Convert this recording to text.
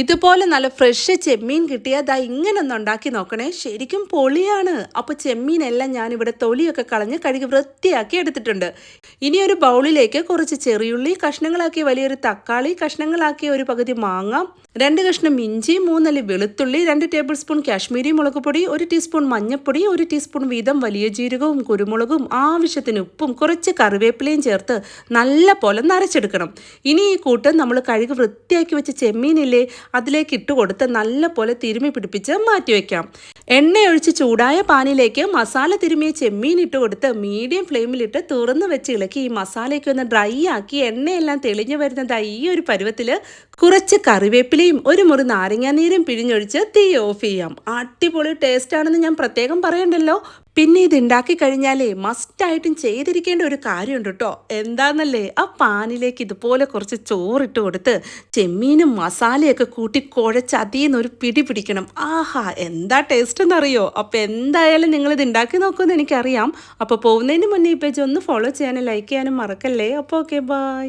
ഇതുപോലെ നല്ല ഫ്രഷ് ചെമ്മീൻ കിട്ടിയാൽ ദാ ഇങ്ങനെ ഒന്ന് ഉണ്ടാക്കി നോക്കണേ, ശരിക്കും പൊളിയാണ്. അപ്പോൾ ചെമ്മീനെല്ലാം ഞാനിവിടെ തൊലിയൊക്കെ കളഞ്ഞ് കഴുകി വൃത്തിയാക്കി എടുത്തിട്ടുണ്ട്. ഇനി ഒരു ബൗളിലേക്ക് കുറച്ച് ചെറിയുള്ളി കഷ്ണങ്ങളാക്കി, വലിയൊരു തക്കാളി കഷ്ണങ്ങളാക്കി, ഒരു പകുതി മാങ്ങ, 2 കഷ്ണം ഇഞ്ചി, 3 അല്ലി വെളുത്തുള്ളി, 2 ടേബിൾ സ്പൂൺ കാശ്മീരി മുളക് പൊടി, 1 ടീസ്പൂൺ മഞ്ഞൾപ്പൊടി, 1 ടീസ്പൂൺ വീതം വലിയ ജീരകവും കുരുമുളകും, ആവശ്യത്തിന് ഉപ്പും കുറച്ച് കറിവേപ്പിലയും ചേർത്ത് നല്ല പോലെ നരച്ചെടുക്കണം. ഇനി ഈ കൂട്ട് നമ്മൾ കഴുകി വൃത്തിയാക്കി വെച്ച ചെമ്മീനില്ലേ, അതിലേക്ക് ഇട്ട് കൊടുത്ത് നല്ല പോലെ തിരുമ്മി പിടിപ്പിച്ച് മാറ്റിവെക്കാം. എണ്ണയൊഴിച്ച് ചൂടായ പാനിലേക്ക് മസാല തിരുമിയ ചെമ്മീൻ ഇട്ട് കൊടുത്ത് മീഡിയം ഫ്ലെയിമിലിട്ട് തുറന്ന് വെച്ച് ഇളക്കി ഈ മസാലയൊക്കെ ഒന്ന് ഡ്രൈ ആക്കി എണ്ണയെല്ലാം തെളിഞ്ഞു വരുന്നത് ഈ ഒരു പരുവത്തിൽ കുറച്ച് കറിവേപ്പിലയും ഒരു മുറി നാരങ്ങാനീരും പിഴിഞ്ഞൊഴിച്ച് തീ ഓഫ് ചെയ്യാം. അടിപൊളി ടേസ്റ്റ് ആണെന്ന് ഞാൻ പ്രത്യേകം പറയണ്ടല്ലോ. പിന്നെ ഇത് ഉണ്ടാക്കി കഴിഞ്ഞാലേ മസ്റ്റായിട്ടും ചെയ്തിരിക്കേണ്ട ഒരു കാര്യമുണ്ട് കേട്ടോ. എന്താണെന്നല്ലേ, ആ പാനിലേക്ക് ഇതുപോലെ കുറച്ച് ചോറിട്ട് കൊടുത്ത് ചെമ്മീനും മസാലയൊക്കെ കൂട്ടി കുഴച്ച് അതിൽ നിന്ന് ഒരു പിടി പിടിക്കണം. ആഹാ, എന്താ ടേസ്റ്റ് എന്നറിയോ. അപ്പോൾ എന്തായാലും നിങ്ങളിത് ഉണ്ടാക്കി നോക്കുമെന്ന് എനിക്കറിയാം. അപ്പോൾ പോകുന്നതിന് മുന്നേ ഈ പേജ് ഒന്ന് ഫോളോ ചെയ്യാനും ലൈക്ക് ചെയ്യാനും മറക്കല്ലേ. അപ്പോൾ ഓക്കെ, ബൈ.